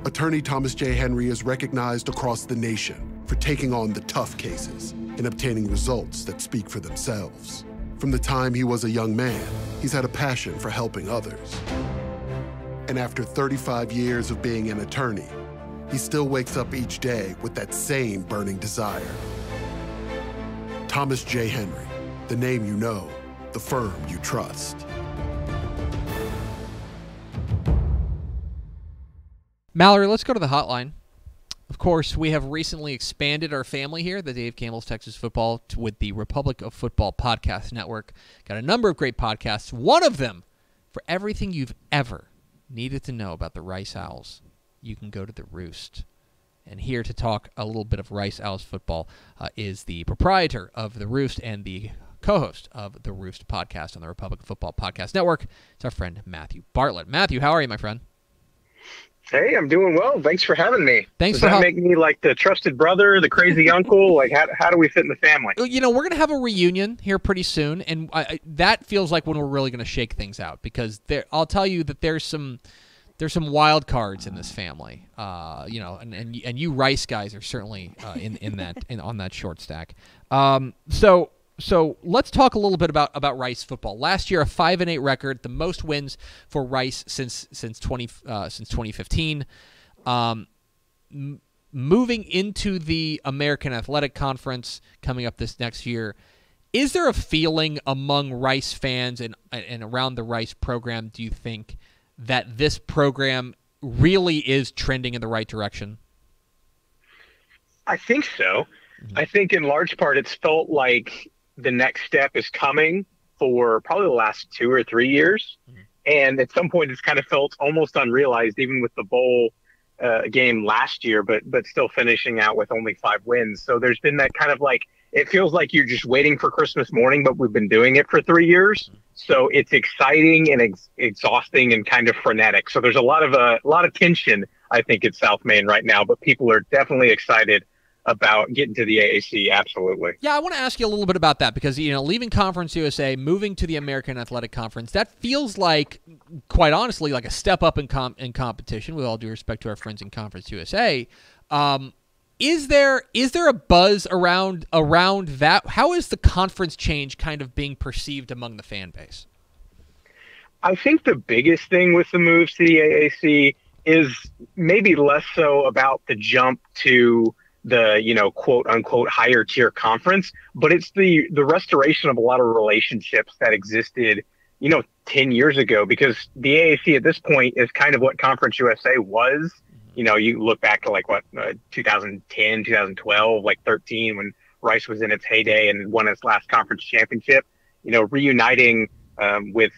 Attorney Thomas J. Henry is recognized across the nation for taking on the tough cases and obtaining results that speak for themselves. From the time he was a young man, he's had a passion for helping others. And after 35 years of being an attorney, he still wakes up each day with that same burning desire. Thomas J. Henry, the name you know, the firm you trust. Mallory, let's go to the hotline. Of course, we have recently expanded our family here, the Dave Campbell's Texas Football, with the Republic of Football Podcast Network. Got a number of great podcasts. One of them, for everything you've ever needed to know about the Rice Owls, you can go to the Roost. And here to talk a little bit of Rice Owls football is the proprietor of the Roost and the co-host of the Roost podcast on the Republic of Football Podcast Network. It's our friend Matthew Bartlett. Matthew, how are you, my friend? Hey, I'm doing well. Thanks for having me. Thanks. Does that make me like the trusted brother, the crazy uncle? Like, how do we fit in the family? You know, we're going to have a reunion here pretty soon, and that feels like when we're really going to shake things out, because I'll tell you that there's some wild cards in this family. You know, and you Rice guys are certainly on that short stack. So let's talk a little bit about Rice football. Last year, a 5-8 record, the most wins for Rice since 2015. Moving into the American Athletic Conference coming up this next year, is there a feeling among Rice fans and around the Rice program, do you think, that this program really is trending in the right direction? I think so. Mm-hmm. I think in large part it's felt like the next step is coming for probably the last 2 or 3 years. Mm-hmm. And at some point it's kind of felt almost unrealized, even with the bowl game last year, but still finishing out with only 5 wins. So there's been that kind of like, it feels like you're just waiting for Christmas morning, but we've been doing it for 3 years. Mm-hmm. So it's exciting and exhausting and kind of frenetic. So there's a lot of tension, I think, at South Main right now, but people are definitely excited about getting to the AAC. Absolutely. Yeah, I want to ask you a little bit about that, because, you know, leaving Conference USA, moving to the American Athletic Conference, that feels like, quite honestly, like a step up in competition, with all due respect to our friends in Conference USA. Is there a buzz around that? How is the conference change kind of being perceived among the fan base? I think the biggest thing with the moves to the AAC is maybe less so about the jump to the, you know, quote unquote higher tier conference, but it's the restoration of a lot of relationships that existed, you know, 10 years ago, because the AAC at this point is kind of what Conference USA was. You know, you look back to like 2010, 2012, like 13, when Rice was in its heyday and won its last conference championship, you know, reuniting with,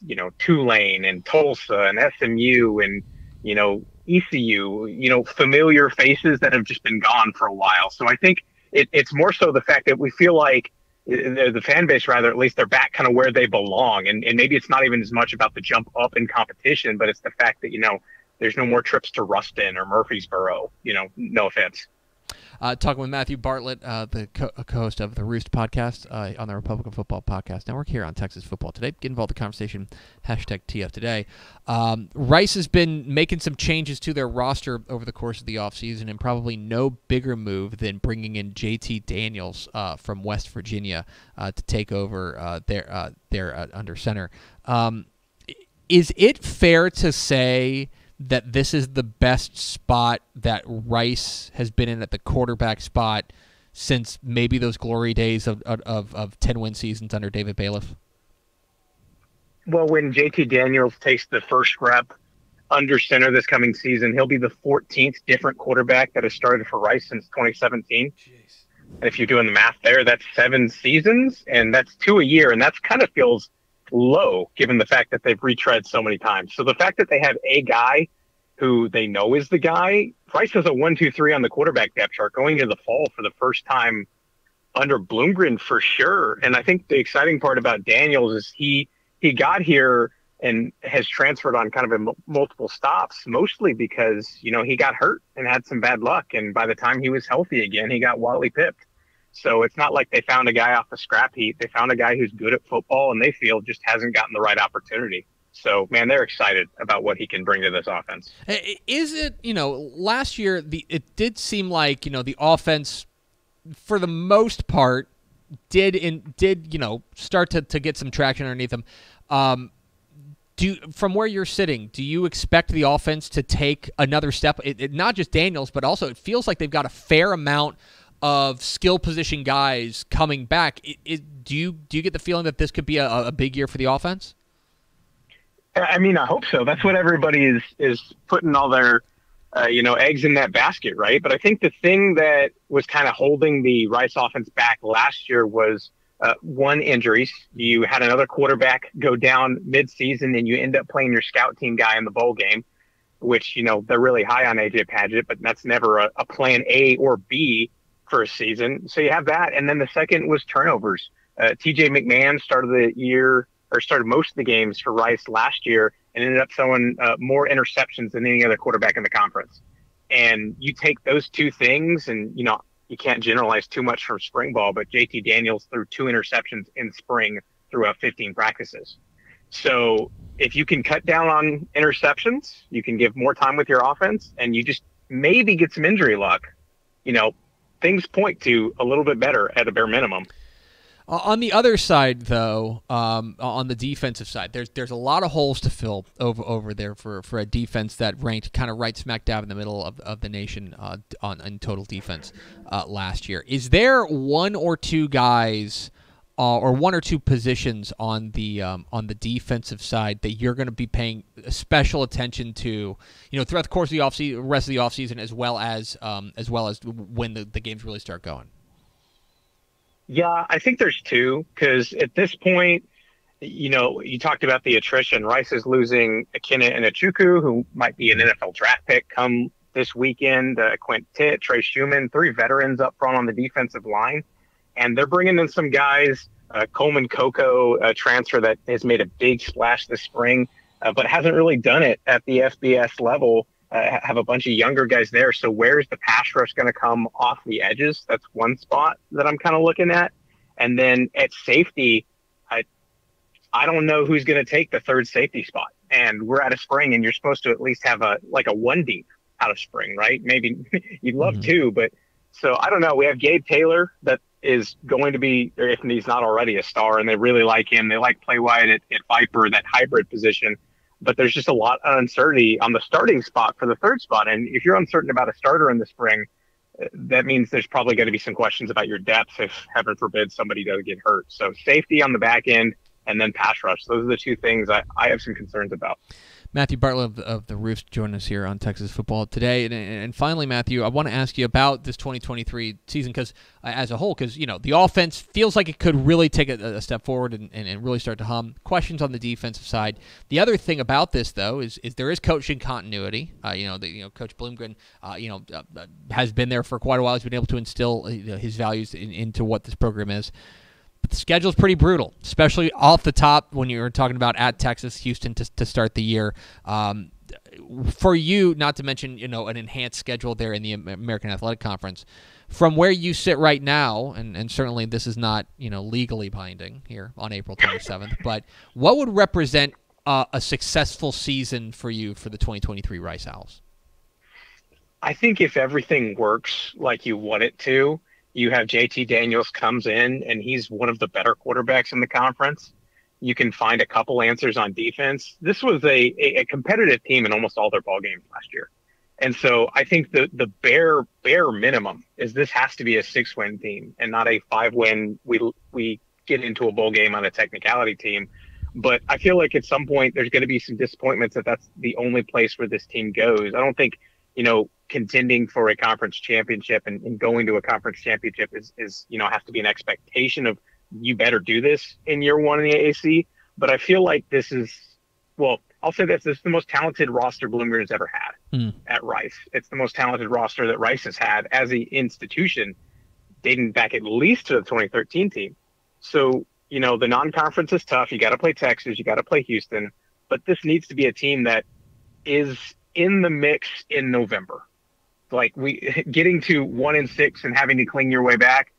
you know, Tulane and Tulsa and SMU and, you know, ECU, you know, familiar faces that have just been gone for a while. So I think it's more so the fact that we feel like the fan base, rather, at least they're back kind of where they belong. And maybe it's not even as much about the jump up in competition, but it's the fact that, you know, there's no more trips to Ruston or Murfreesboro, you know, no offense. Talking with Matthew Bartlett, the co-host of the Roost podcast on the Republic of Football Podcast Network here on Texas Football Today. Get involved in the conversation, #TF Today. Rice has been making some changes to their roster over the course of the offseason, and probably no bigger move than bringing in JT Daniels from West Virginia to take over their under center. Is it fair to say that this is the best spot that Rice has been in at the quarterback spot since maybe those glory days of 10-win seasons under David Bailiff? Well, when JT Daniels takes the first rep under center this coming season, he'll be the 14th different quarterback that has started for Rice since 2017. Jeez. And if you're doing the math there, that's 7 seasons, and that's 2 a year, and that's kind of feels low given the fact that they've retread so many times. So the fact that they have a guy who they know is the guy, Rice has a 1-2-3 on the quarterback depth chart going into the fall for the first time under Bloomgren for sure. And I think the exciting part about Daniels is he got here and has transferred on kind of multiple stops, mostly because, you know, he got hurt and had some bad luck. And by the time he was healthy again, he got Wally pipped. So it's not like they found a guy off the scrap heap. They found a guy who's good at football and they feel just hasn't gotten the right opportunity. So, man, they're excited about what he can bring to this offense. Is it, last year it did seem like, the offense for the most part did start to get some traction underneath them. From where you're sitting, do you expect the offense to take another step? Not just Daniels, but also it feels like they've got a fair amount of skill position guys coming back. Do you get the feeling that this could be a big year for the offense? I mean, I hope so. That's what everybody is putting all their eggs in that basket, right? But I think the thing that was kind of holding the Rice offense back last year was one, injuries. You had another quarterback go down midseason, and you end up playing your scout team guy in the bowl game, which, they're really high on A.J. Padgett, but that's never a plan A or B for a season. So you have that. And then the second was turnovers. T.J. McMahon started most of the games for Rice last year and ended up throwing more interceptions than any other quarterback in the conference. And you take those two things, and, you can't generalize too much from spring ball, but JT Daniels threw 2 interceptions in spring throughout 15 practices. So if you can cut down on interceptions, you can give more time with your offense, and you just maybe get some injury luck, things point to a little bit better at a bare minimum. On the other side, though, on the defensive side, there's a lot of holes to fill over there for a defense that ranked kind of right smack dab in the middle of the nation in total defense last year. Is there one or two guys or one or two positions on the defensive side that you're going to be paying special attention to, throughout the course of the rest of the offseason, as well as when the games really start going? Yeah, I think there's two, because at this point, you talked about the attrition. Rice is losing Akina and Achukwu, who might be an NFL draft pick come this weekend. Quint Titt, Trey Schumann, 3 veterans up front on the defensive line. And they're bringing in some guys, Coleman Coco, a transfer that has made a big splash this spring, but hasn't really done it at the FBS level. Have a bunch of younger guys there. So where's the pass rush going to come off the edges? That's one spot that I'm kind of looking at. And then at safety, I don't know who's going to take the third safety spot. And we're out of spring, and you're supposed to at least have a one deep out of spring, right? Maybe you'd love two, but so I don't know. We have Gabe Taylor that is going to be, or if he's not already, a star, and they really like him. They like Play White at Viper, that hybrid position. But there's just a lot of uncertainty on the starting spot for the third spot. And if you're uncertain about a starter in the spring, that means there's probably going to be some questions about your depth if, heaven forbid, somebody does get hurt. So safety on the back end and then pass rush. Those are the two things I have some concerns about. Matthew Bartlett of the Roost joining us here on Texas Football Today. And finally, Matthew, I want to ask you about this 2023 season as a whole, because the offense feels like it could really take a step forward and really start to hum. Questions on the defensive side. The other thing about this, though, is there is coaching continuity. Coach Bloomgren, has been there for quite a while. He's been able to instill his values into what this program is. But the schedule is pretty brutal, especially off the top when you're talking about at Texas, Houston to start the year. For you, not to mention an enhanced schedule there in the American Athletic Conference. From where you sit right now, and certainly this is not legally binding here on April 27th, but what would represent a successful season for you for the 2023 Rice Owls? I think if everything works like you want it to, you have JT Daniels comes in, and he's one of the better quarterbacks in the conference. You can find a couple answers on defense. This was a competitive team in almost all their ball games last year. And so I think the bare minimum is this has to be a 6-win team and not a 5-win. We get into a bowl game on a technicality team. But I feel like at some point there's going to be some disappointments that that's the only place where this team goes. I don't think, contending for a conference championship and going to a conference championship is has to be an expectation of you better do this in year one in the AAC. But I feel like this is, I'll say this is the most talented roster Bloomgren has ever had at Rice. It's the most talented roster that Rice has had as an institution dating back at least to the 2013 team. So, the non-conference is tough. You got to play Texas. You got to play Houston. But this needs to be a team that is in the mix in November. Like getting to 1-6 and having to cling your way back,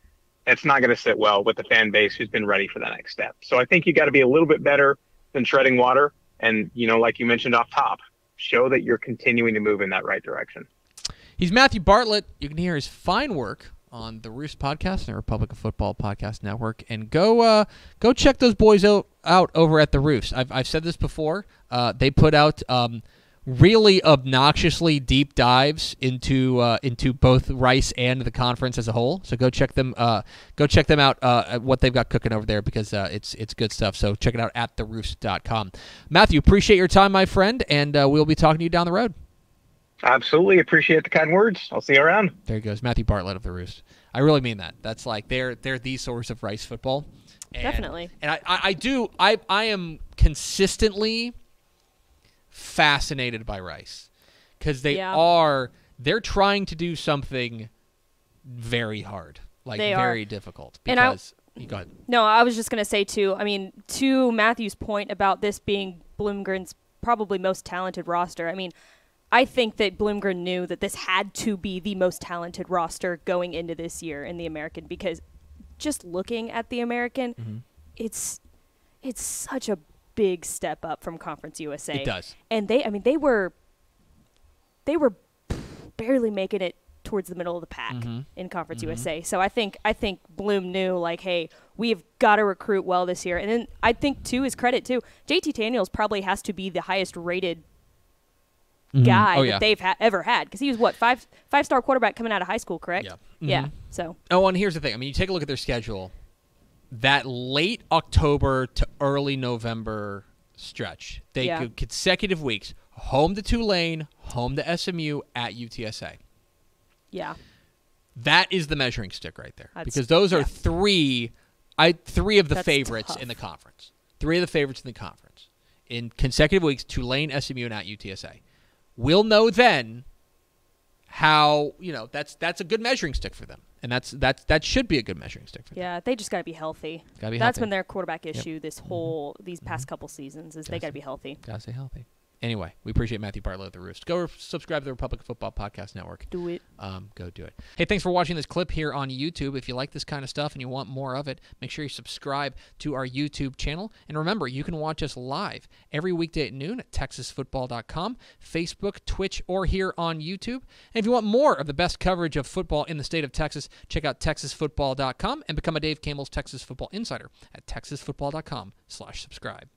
that's not going to sit well with the fan base who's been ready for the next step. So I think you got to be a little bit better than treading water. And, like you mentioned off top, show that you're continuing to move in that right direction. He's Matthew Bartlett. You can hear his fine work on the Roost podcast and the Republic of Football Podcast Network. And go check those boys out over at the Roost. I've said this before. They put out really obnoxiously deep dives into both Rice and the conference as a whole. So go check them out what they've got cooking over there, because it's good stuff. So check it out at theroost.com. Matthew, appreciate your time, my friend, and we'll be talking to you down the road. Absolutely. Appreciate the kind words. I'll see you around. There he goes, Matthew Bartlett of the Roost. I really mean that. That's like they're the source of Rice football. Definitely. And I am consistently fascinated by Rice, because they're trying to do something very hard, like very difficult. Because go ahead. No, I was just going to say too. I mean, to Matthew's point about this being Bloomgren's probably most talented roster. I mean, I think that Bloomgren knew that this had to be the most talented roster going into this year in the American, because just looking at the American, it's such a big step up from Conference USA. It does. And they were barely making it towards the middle of the pack in Conference USA. So I think Bloom knew, like, hey, we've got to recruit well this year. And then I think, to his credit too, JT Daniels probably has to be the highest rated guy that they've ever had, because he was what, five-star quarterback coming out of high school, correct? Yeah. So. Oh, and here's the thing. I mean, you take a look at their schedule. That late October to early November stretch, they go consecutive weeks: home to Tulane, home to SMU, at UTSA. Yeah. That is the measuring stick right there, because those are three of the favorites in the conference. Three of the favorites in the conference in consecutive weeks: Tulane, SMU, and at UTSA. We'll know then how, that's a good measuring stick for them. And that should be a good measuring stick for them. Yeah, they just got to be healthy. That's been their quarterback issue these past couple seasons, is they got to be healthy. Got to stay healthy. Anyway, we appreciate Matthew Bartlett of the Roost. Go subscribe to the Republic of Football Podcast Network. Do it. Go do it. Hey, thanks for watching this clip here on YouTube. If you like this kind of stuff and you want more of it, make sure you subscribe to our YouTube channel. And remember, you can watch us live every weekday at noon at TexasFootball.com, Facebook, Twitch, or here on YouTube. And if you want more of the best coverage of football in the state of Texas, check out TexasFootball.com and become a Dave Campbell's Texas Football Insider at TexasFootball.com/subscribe.